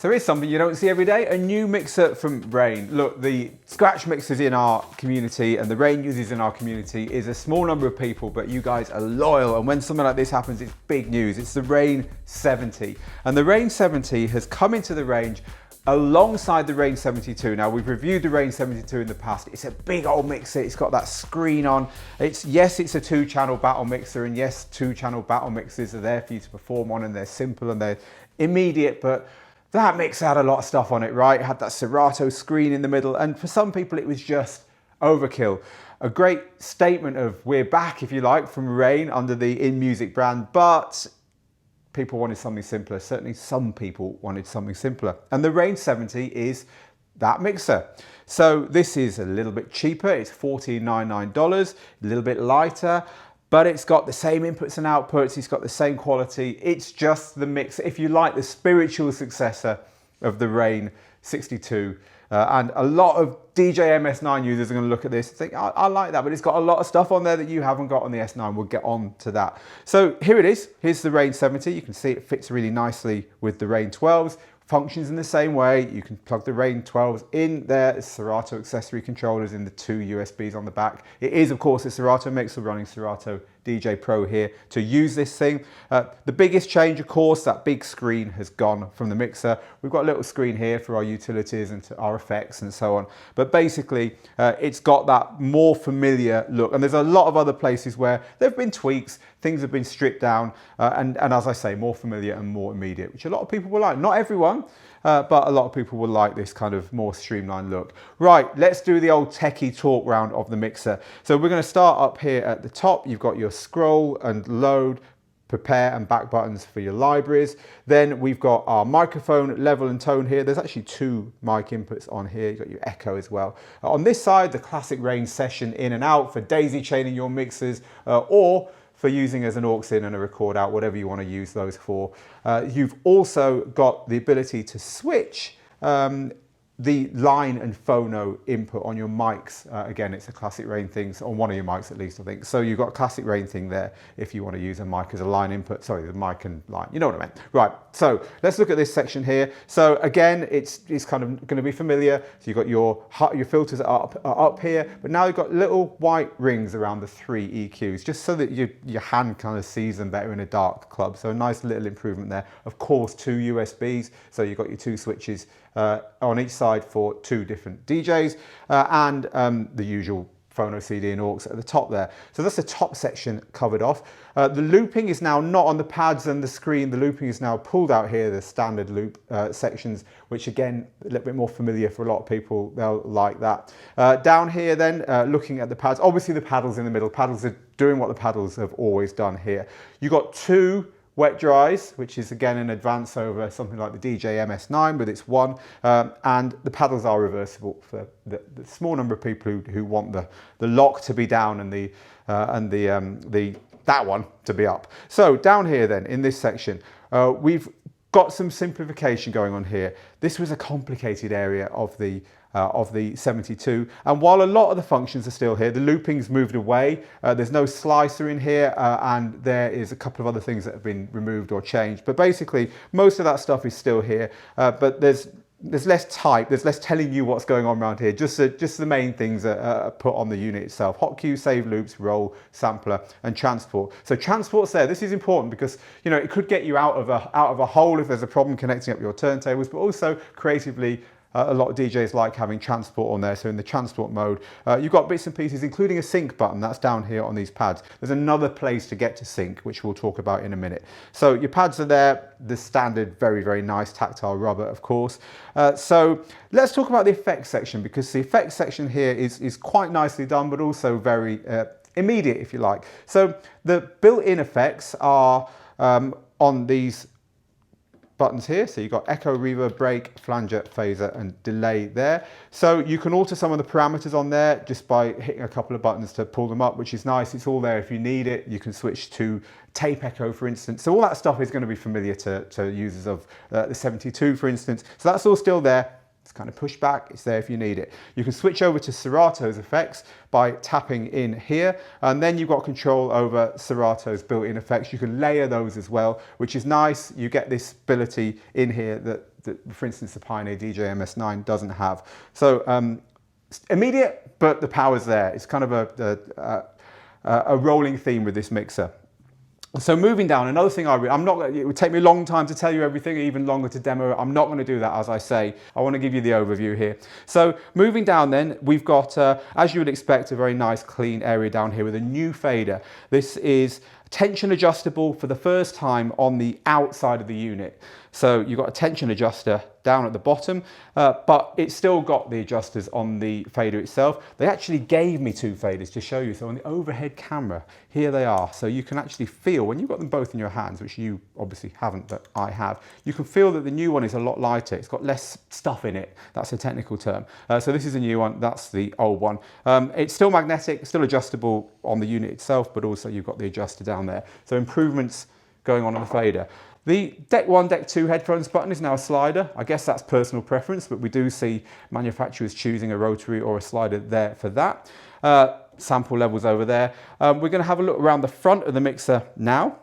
So here's something you don't see every day, a new mixer from Rane. Look, the scratch mixers in our community and the Rane users in our community is a small number of people, but you guys are loyal. And when something like this happens, it's big news. It's the Rane 70. And the Rane 70 has come into the range alongside the Rane 72. Now, we've reviewed the Rane 72 in the past. It's a big old mixer. It's got that screen on. Yes, it's a 2-channel battle mixer, and yes, 2-channel battle mixers are there for you to perform on, and they're simple and they're immediate, but that mixer had a lot of stuff on it, right? It had that Serato screen in the middle, and for some people it was just overkill. A great statement of we're back, if you like, from Rane under the InMusic brand, but people wanted something simpler. Certainly some people wanted something simpler. And the Rane 70 is that mixer. So this is a little bit cheaper. It's $14.99, a little bit lighter, but it's got the same inputs and outputs. It's got the same quality. It's just the mixer, if you like, the spiritual successor of the Rane 62. And a lot of DJ MS9 users are going to look at this and think, I like that, but it's got a lot of stuff on there that you haven't got on the S9. We'll get on to that. So here it is. Here's the Rane 70. You can see it fits really nicely with the Rane 12s. Functions in the same way. You can plug the Rane 12s in there. Serato accessory controllers in the 2 USBs on the back. It is, of course, a Serato mixer running Serato DJ Pro here to use this thing. The biggest change, of course, that big screen has gone from the mixer. We've got a little screen here for our utilities and our effects and so on. But basically, it's got that more familiar look. And there's a lot of other places where there have been tweaks, things have been stripped down, and as I say, more familiar and more immediate, which a lot of people will like. Not everyone, but a lot of people will like this kind of more streamlined look. Right, let's do the old techie talk round of the mixer. So we're going to start up here at the top. You've got your scroll and load, prepare and back buttons for your libraries. Then we've got our microphone level and tone here. There's actually 2 mic inputs on here. You've got your echo as well. On this side, the classic Rane session in and out for daisy chaining your mixers, or for using as an aux in and a record out, whatever you want to use those for. You've also got the ability to switch the line and phono input on your mics. Again, it's a classic Rane thing, on one of your mics at least, I think. So you've got a classic Rane thing there if you want to use a mic as a line input. Sorry, the mic and line, you know what I meant. Right, so let's look at this section here. So again, it's kind of going to be familiar. So you've got your filters are up here, but now you've got little white rings around the 3 EQs, just so that your hand kind of sees them better in a dark club. So a nice little improvement there. Of course, 2 USBs, so you've got your 2 switches on each side for 2 different DJs, and the usual phono, CD and aux at the top there. So that's the top section covered off. The looping is now not on the pads and the screen. The looping is now pulled out here, the standard loop sections, which again, a little bit more familiar for a lot of people. They'll like that. Down here then, looking at the pads, obviously the paddles in the middle. Paddles are doing what the paddles have always done here. You've got 2 wet dries, which is again an advance over something like the DJ MS9 with its 1, and the paddles are reversible for the small number of people who want the lock to be down and that one to be up. So down here then in this section, we've got some simplification going on here. This was a complicated area of the 72, and while a lot of the functions are still here, the looping's moved away. There's no slicer in here, and there is a couple of other things that have been removed or changed, but basically most of that stuff is still here, but there's less type, there's less telling you what's going on around here. Just the main things are put on the unit itself: hot cue, save loops, roll, sampler, and transport. So transport's there. This is important because it could get you out of a hole if there's a problem connecting up your turntables, but also creatively, a lot of DJs like having transport on there. So in the transport mode, you've got bits and pieces, including a sync button. That's down here on these pads. There's another place to get to sync, which we'll talk about in a minute. So your pads are there, the standard, very, very nice tactile rubber, of course. So let's talk about the effects section, because the effects section here is quite nicely done, but also very immediate, if you like. So the built-in effects are on these buttons here. So you've got echo, reverb, break, flanger, phaser, and delay there. So you can alter some of the parameters on there just by hitting a couple of buttons to pull them up, which is nice. It's all there if you need it. You can switch to tape echo, for instance. So all that stuff is going to be familiar to users of the 72, for instance. So that's all still there. It's kind of pushed back, it's there if you need it. You can switch over to Serato's effects by tapping in here, and then you've got control over Serato's built-in effects. You can layer those as well, which is nice. You get this ability in here that for instance, the Pioneer DJ MS9 doesn't have. So immediate, but the power's there. It's kind of a rolling theme with this mixer. So moving down, another thing it would take me a long time to tell you everything, even longer to demo it. I'm not going to do that, as I say. I want to give you the overview here. So moving down then, we've got, as you would expect, a very nice clean area down here with a new fader. This is tension adjustable for the first time on the outside of the unit. So you've got a tension adjuster down at the bottom, but it's still got the adjusters on the fader itself. They actually gave me two faders to show you. So on the overhead camera, here they are. So you can actually feel, when you've got them both in your hands, which you obviously haven't, but I have, you can feel that the new one is a lot lighter. It's got less stuff in it. That's a technical term. So this is a new one. That's the old one. It's still magnetic, still adjustable on the unit itself, but also you've got the adjuster down there. So improvements going on the fader. The Deck 1, Deck 2 headphones button is now a slider. I guess that's personal preference, but we do see manufacturers choosing a rotary or a slider there for that. Sample levels over there. We're going to have a look around the front of the mixer now.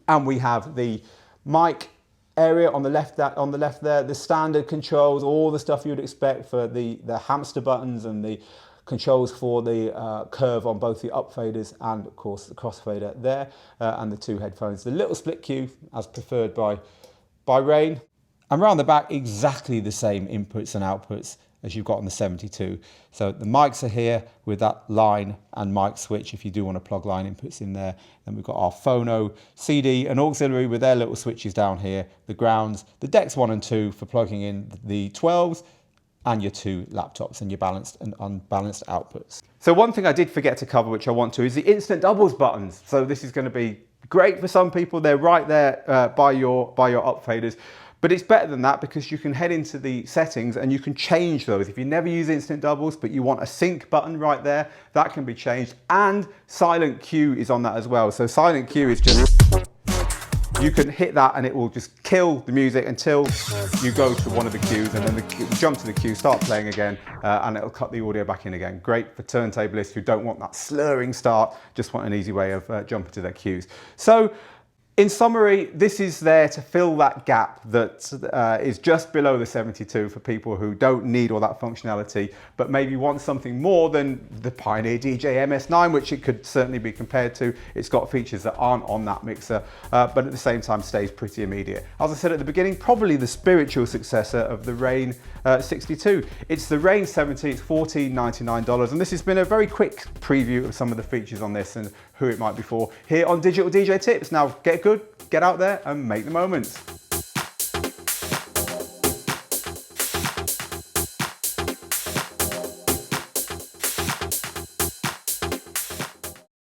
And we have the mic area on the left there, the standard controls, all the stuff you would expect for the hamster buttons and the controls for the curve on both the up faders and of course the crossfader there, and the two headphones. The little split cue as preferred by Rane. And around the back, exactly the same inputs and outputs as you've got on the 72. So the mics are here with that line and mic switch if you do want to plug line inputs in there. Then we've got our phono, CD and auxiliary with their little switches down here, the grounds, the Decks 1 and 2 for plugging in the 12s, and your two laptops and your balanced and unbalanced outputs. So one thing I did forget to cover, which I want to, is the instant doubles buttons. So this is going to be great for some people. They're right there by your up faders. But it's better than that because you can head into the settings and you can change those. If you never use instant doubles, but you want a sync button right there, that can be changed. And silent cue is on that as well. So silent cue is just, you can hit that and it will just kill the music until you go to one of the cues, and then it will jump to the cue, start playing again, and it'll cut the audio back in again. Great for turntablists who don't want that slurring start, just want an easy way of jumping to their cues. So in summary, this is there to fill that gap that is just below the 72 for people who don't need all that functionality, but maybe want something more than the Pioneer DJ MS9, which it could certainly be compared to. It's got features that aren't on that mixer, but at the same time stays pretty immediate. As I said at the beginning, probably the spiritual successor of the Rane 62. It's the Rane 70, it's $14.99, and this has been a very quick preview of some of the features on this and who it might be for here on Digital DJ Tips. Now get good, get out there and make the moments.